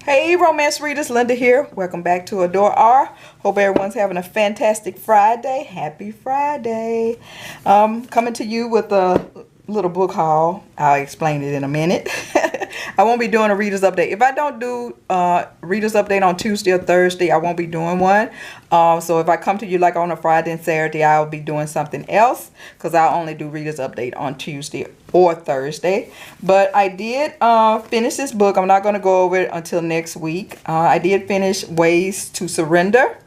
Hey romance readers, Linda here. Welcome back to AdoreR. Hope everyone's having a fantastic Friday. Happy Friday. Coming to you with a little book haul. I'll explain it in a minute. I won't be doing a reader's update. If I don't do reader's update on Tuesday or Thursday, I won't be doing one. So if I come to you like on a Friday and Saturday, I'll be doing something else because I'll only do reader's update on Tuesday or Thursday. But I did finish this book. I'm not going to go over it until next week. I did finish Ways to Surrender.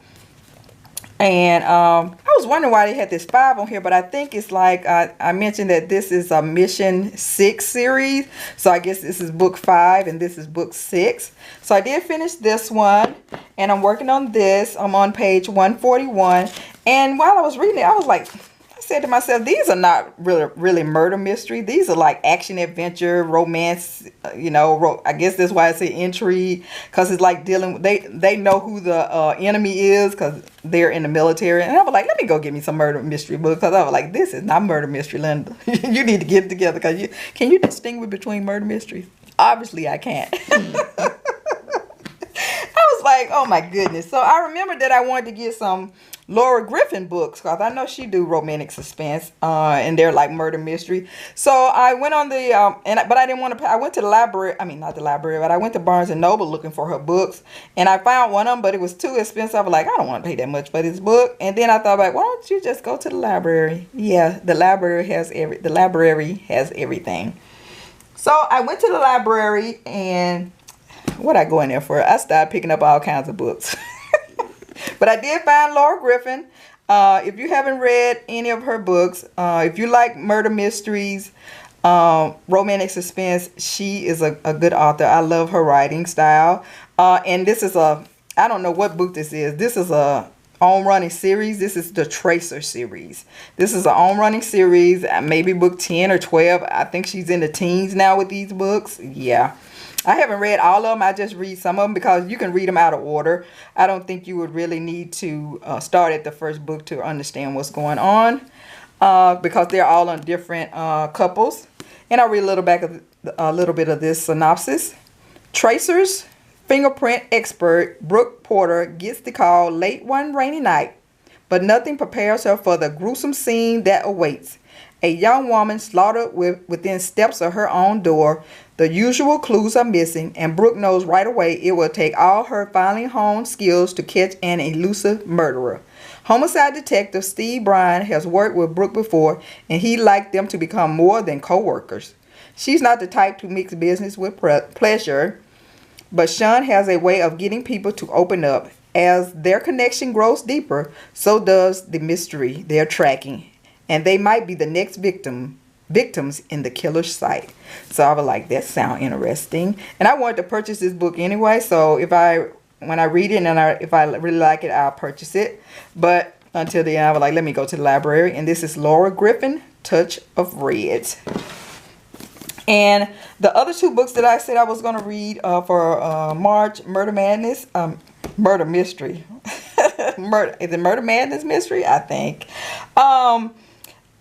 And I was wondering why they had this 5 on here, but I think it's like I mentioned that this is a Mission 6 series. So I guess this is book 5 and this is book 6. So I did finish this one and I'm working on this. I'm on page 141. And while I was reading it, I was like, I said to myself, these are not really murder mystery. These are like action adventure, romance, you know, I guess that's why I say intrigue, because it's like dealing, they know who the enemy is because they're in the military. And I was like, let me go get me some murder mystery book, because I was like, this is not murder mystery, Linda. You need to get it together, because can you distinguish between murder mysteries? Obviously I can't. I was like, oh my goodness. So I remembered that I wanted to get some Laura Griffin books, because I know she do romantic suspense, and they're like murder mystery. So I went on the but I didn't want to. I went to the library. I mean, not the library, but I went to Barnes and Noble looking for her books, and I found one of them, but it was too expensive. I was like, I don't want to pay that much for this book. And then I thought, like, why don't you just go to the library? Yeah, the library has everything. So I went to the library, and what I go in there for? I started picking up all kinds of books. But I did find Laura Griffin. If you haven't read any of her books, if you like murder mysteries, romantic suspense, she is a good author. I love her writing style. And this is I don't know what book this is. This is a on-running series. This is the Tracer series. This is an on-running series, maybe book 10 or 12. I think she's in the teens now with these books. Yeah. I haven't read all of them. I just read some of them because you can read them out of order. I don't think you would really need to start at the first book to understand what's going on, because they're all on different couples. And I'll read a little bit of this synopsis. Tracers fingerprint expert Brooke Porter gets the call late one rainy night, but nothing prepares her for the gruesome scene that awaits. A young woman slaughtered within steps of her own door. The usual clues are missing, and Brooke knows right away it will take all her finely honed skills to catch an elusive murderer. Homicide detective Steve Bryan has worked with Brooke before, and he'd like them to become more than co-workers. She's not the type to mix business with pleasure, but Sean has a way of getting people to open up. As their connection grows deeper, so does the mystery they're tracking. And they might be the next victims in the killer's sight. So I was like, that sounds interesting. And I wanted to purchase this book anyway. So when I read it and if I really like it, I'll purchase it. But until then, I was like, let me go to the library. And this is Laura Griffin, Touch of Red. And the other 2 books that I said I was going to read for March, Murder Madness, Murder Mystery. Is it Murder Madness Mystery? I think.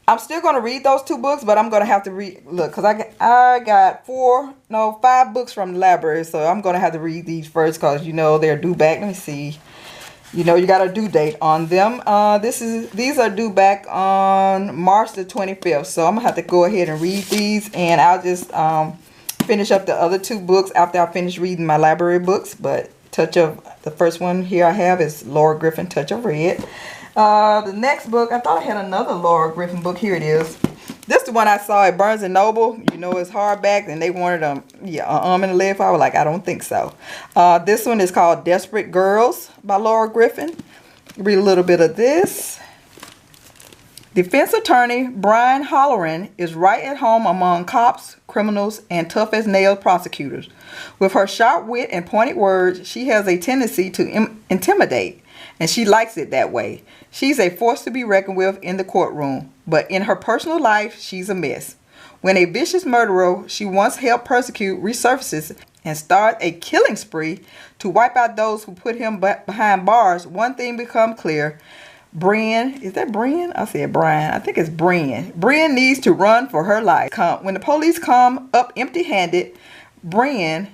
I'm still going to read those 2 books, but I'm going to have to look, because I got 5 books from the library, so I'm going to have to read these first, because, you know, they're due back. Let me see. You know, you got a due date on them. These are due back on March the 25th, so I'm going to have to go ahead and read these, and I'll just finish up the other 2 books after I finish reading my library books. But the first one here I have is Laura Griffin, Touch of Red. The next book, I thought I had another Laura Griffin book. Here it is. This is the one I saw at Barnes & Noble. You know, it's hardback, and they wanted and a leg. I was like, I don't think so. This one is called Desperate Girls by Laura Griffin. Read a little bit of this. Defense attorney Brian Halloran is right at home among cops, criminals, and tough-as-nails prosecutors. With her sharp wit and pointed words, she has a tendency to intimidate, and she likes it that way. She's a force to be reckoned with in the courtroom, but in her personal life, she's a mess. When a vicious murderer she once helped persecute resurfaces and starts a killing spree to wipe out those who put him behind bars, one thing becomes clear. Brian, is that Brian? I said Brian. I think it's Brian. Brian needs to run for her life. When the police come up empty-handed, Brian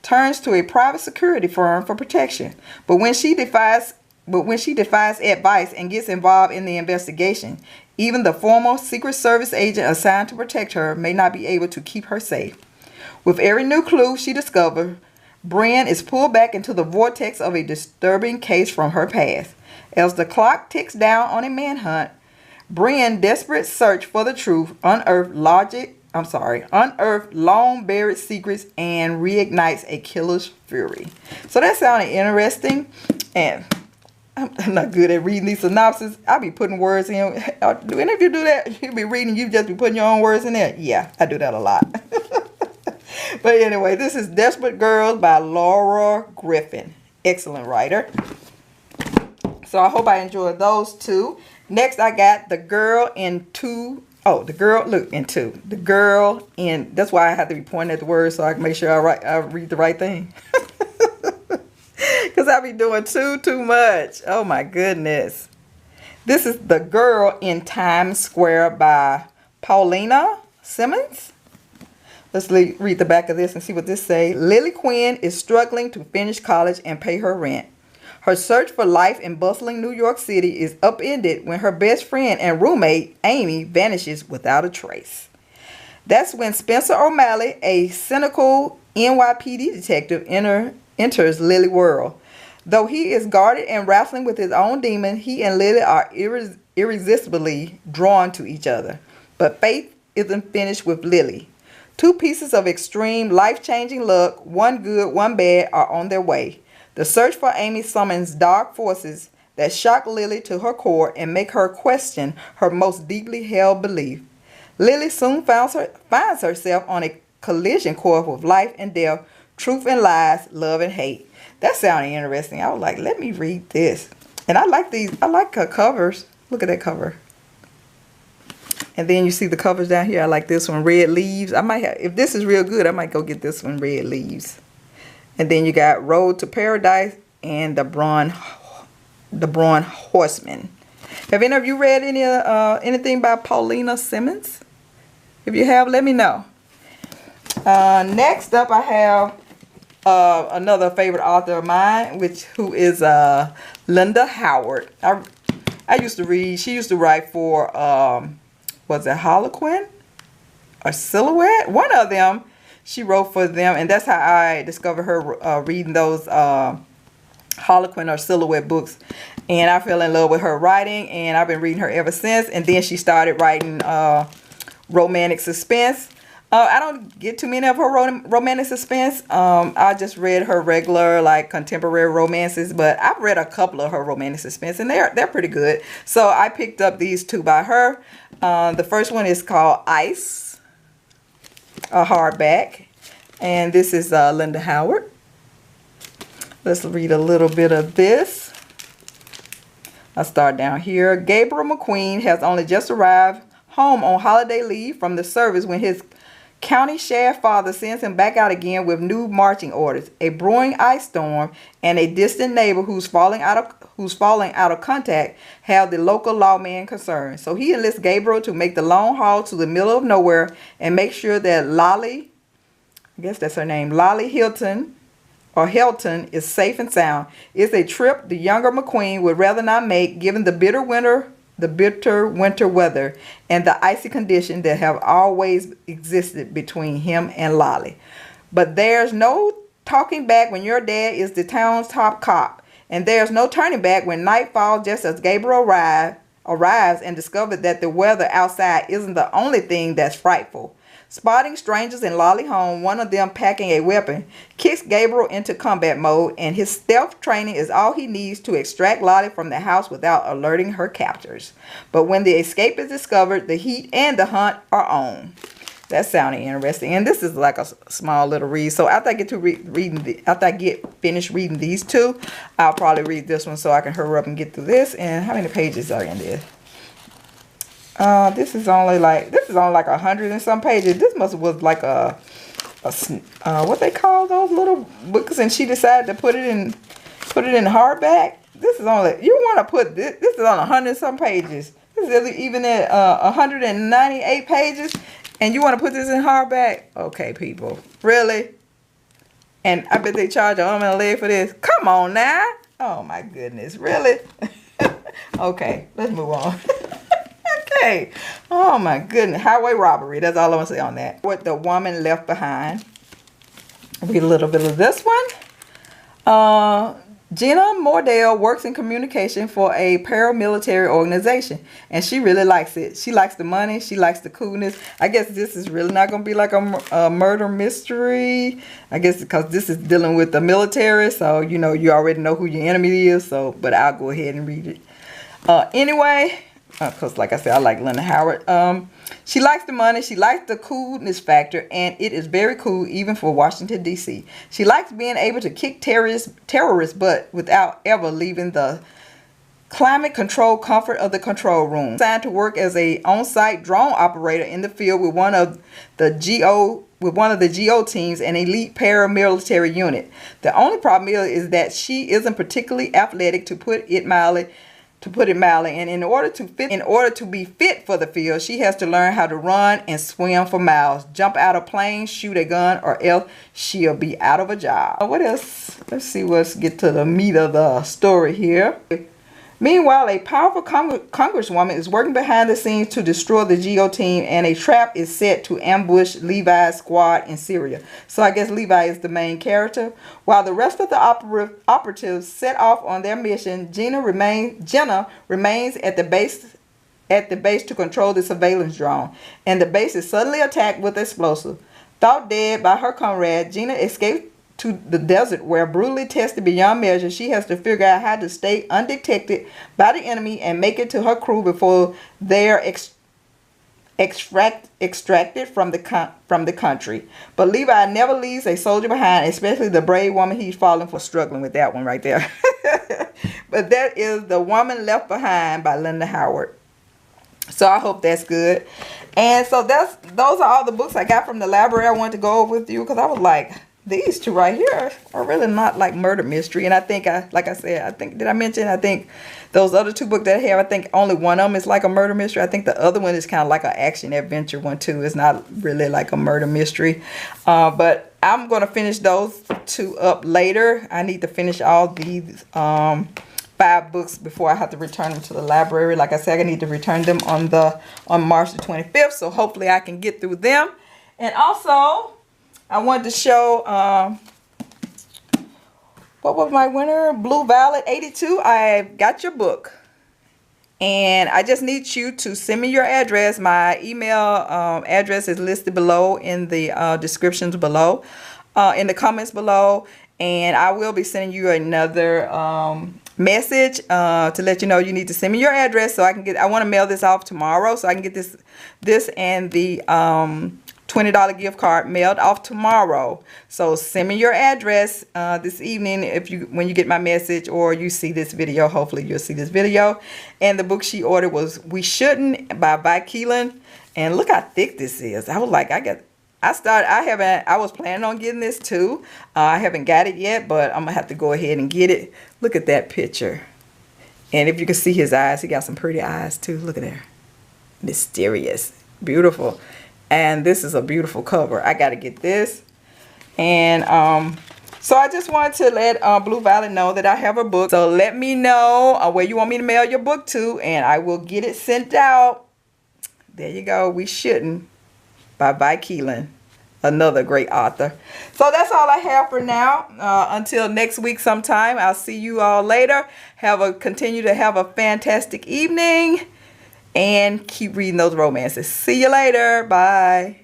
turns to a private security firm for protection. But when she defies advice and gets involved in the investigation, even the former Secret Service agent assigned to protect her may not be able to keep her safe. With every new clue she discovers, Brienne is pulled back into the vortex of a disturbing case from her past. As the clock ticks down on a manhunt, Brienne's desperate search for the truth unearths long-buried secrets and reignites a killer's fury. So that sounded interesting, and I'm not good at reading these synopses. I be putting words in. Do any of you do that? You be reading, you just be putting your own words in there? Yeah, I do that a lot. But anyway, this is Desperate Girls by Laura Griffin. Excellent writer. So I hope I enjoyed those two. Next, I got The Girl in Two. Oh, The Girl, look, in Two. The Girl in, that's why I have to be pointing at the words so I can make sure I read the right thing. Because I be doing too much. Oh my goodness. This is The Girl in Times Square by Paullina Simmons. Let's read the back of this and see what this says. Lily Quinn is struggling to finish college and pay her rent. Her search for life in bustling New York City is upended when her best friend and roommate, Amy, vanishes without a trace. That's when Spencer O'Malley, a cynical NYPD detective, enters Lily's world. Though he is guarded and wrestling with his own demon, he and Lily are irresistibly drawn to each other. But fate isn't finished with Lily. Two pieces of extreme, life-changing luck, one good, one bad, are on their way. The search for Amy summons dark forces that shock Lily to her core and make her question her most deeply held belief. Lily soon finds herself on a collision course with life and death, truth and lies, love and hate. That sounded interesting. I was like, let me read this. And I like these. I like her covers. Look at that cover. And then you see the covers down here. I like this one, Red Leaves. I might have, if this is real good, I might go get this one, Red Leaves. And then you got Road to Paradise and the Brawn Horseman. Have any of you read anything by Paullina Simmons? If you have, let me know. Next up, I have another favorite author of mine, who is Linda Howard. I used to read. She used to write for was it Harlequin or Silhouette? One of them. She wrote for them, and that's how I discovered her reading those Harlequin or Silhouette books. And I fell in love with her writing, and I've been reading her ever since. And then she started writing romantic suspense. I don't get too many of her romantic suspense. I just read her regular, like, contemporary romances, but I've read a couple of her romantic suspense, and they're pretty good. So I picked up these two by her. The first one is called Ice, a hardback, and this is Linda Howard. Let's read a little bit of this. I'll start down here. Gabriel McQueen has only just arrived home on holiday leave from the service when his county sheriff father sends him back out again with new marching orders, a brewing ice storm, and a distant neighbor who's falling out of contact have the local lawman concerned. So he enlists Gabriel to make the long haul to the middle of nowhere and make sure that Lolly, I guess that's her name, Lolly Hilton is safe and sound. It's a trip the younger McQueen would rather not make, given the bitter winter weather and the icy conditions that have always existed between him and Lolly. But there's no talking back when your dad is the town's top cop, and there's no turning back when night falls, just as Gabriel arrives and discovers that the weather outside isn't the only thing that's frightful. Spotting strangers in Lolly's home, one of them packing a weapon, kicks Gabriel into combat mode, and his stealth training is all he needs to extract Lolly from the house without alerting her captors. But when the escape is discovered, the heat and the hunt are on. That sounded interesting, and this is like a small little read. So after I get finished reading these two, I'll probably read this one so I can hurry up and get through this. And how many pages are in this? This is only like 100 and some pages. This must was like a what they call those little books, and she decided to put it in hardback. This is only, you want to put this is on 100 and some pages. This is even at 198 pages, and you want to put this in hardback? Okay, people, really? And I bet they charge an arm and a leg for this. Come on now. Oh my goodness, really? Okay, let's move on. Okay. Oh my goodness. Highway robbery. That's all I want to say on that. What the woman left behind. Read a little bit of this one. Gina Mordell works in communication for a paramilitary organization, and she really likes it. She likes the money. She likes the coolness. I guess this is really not going to be like a murder mystery. I guess because this is dealing with the military, so you know you already know who your enemy is. So, but I'll go ahead and read it anyway. Because like I said, I like Linda Howard. She likes the money. She likes the coolness factor. And it is very cool even for Washington, D.C. She likes being able to kick terrorists' butt without ever leaving the climate control comfort of the control room. Assigned to work as a on-site drone operator in the field with one of the GO teams, an elite paramilitary unit. The only problem is that she isn't particularly athletic, to put it mildly. And in order to be fit for the field, she has to learn how to run and swim for miles, jump out of planes, shoot a gun, or else she'll be out of a job. What else? Let's see. Let's get to the meat of the story here. Meanwhile, a powerful congresswoman is working behind the scenes to destroy the GO team, and a trap is set to ambush Levi's squad in Syria. So I guess Levi is the main character. While the rest of the operatives set off on their mission, Jenna remains at the base to control the surveillance drone, and the base is suddenly attacked with explosives. Thought dead by her comrade, Jenna escaped to the desert where, brutally tested beyond measure, she has to figure out how to stay undetected by the enemy and make it to her crew before they're extracted from the country. But Levi never leaves a soldier behind, especially the brave woman he's falling for. Struggling with that one right there. But that is The Woman Left Behind by Linda Howard. So I hope that's good. And so those are all the books I got from the library I wanted to go over with you, because I was like, these two right here are really not like murder mystery. And I think did I mention, I think those other two books that I have, I think only one of them is like a murder mystery. I think the other one is kind of like an action adventure one too. It's not really like a murder mystery. But I'm going to finish those two up later. I need to finish all these 5 books before I have to return them to the library. Like I said, I need to return them on March the 25th. So hopefully I can get through them. And also, I wanted to show, what was my winner? Blueviolet 82. I got your book. And I just need you to send me your address. My email address is listed below in the descriptions below, in the comments below. And I will be sending you another message to let you know you need to send me your address so I can I want to mail this off tomorrow so I can get this and the $20 gift card mailed off tomorrow. So send me your address this evening when you get my message, or you see this video. Hopefully you'll see this video. And the book she ordered was We Shouldn't by Keelan. And look how thick this is. I was like, I was planning on getting this too. I haven't got it yet, but I'm gonna have to go ahead and get it. Look at that picture. And if you can see his eyes, he got some pretty eyes too. Look at there. Mysterious. Beautiful. And this is a beautiful cover. I got to get this. And so I just wanted to let Blueviolet know that I have a book. So let me know where you want me to mail your book to, and I will get it sent out. There you go. We Shouldn't by Keelan. Another great author. So that's all I have for now. Until next week sometime. I'll see you all later. Continue to have a fantastic evening. And keep reading those romances. See you later. Bye.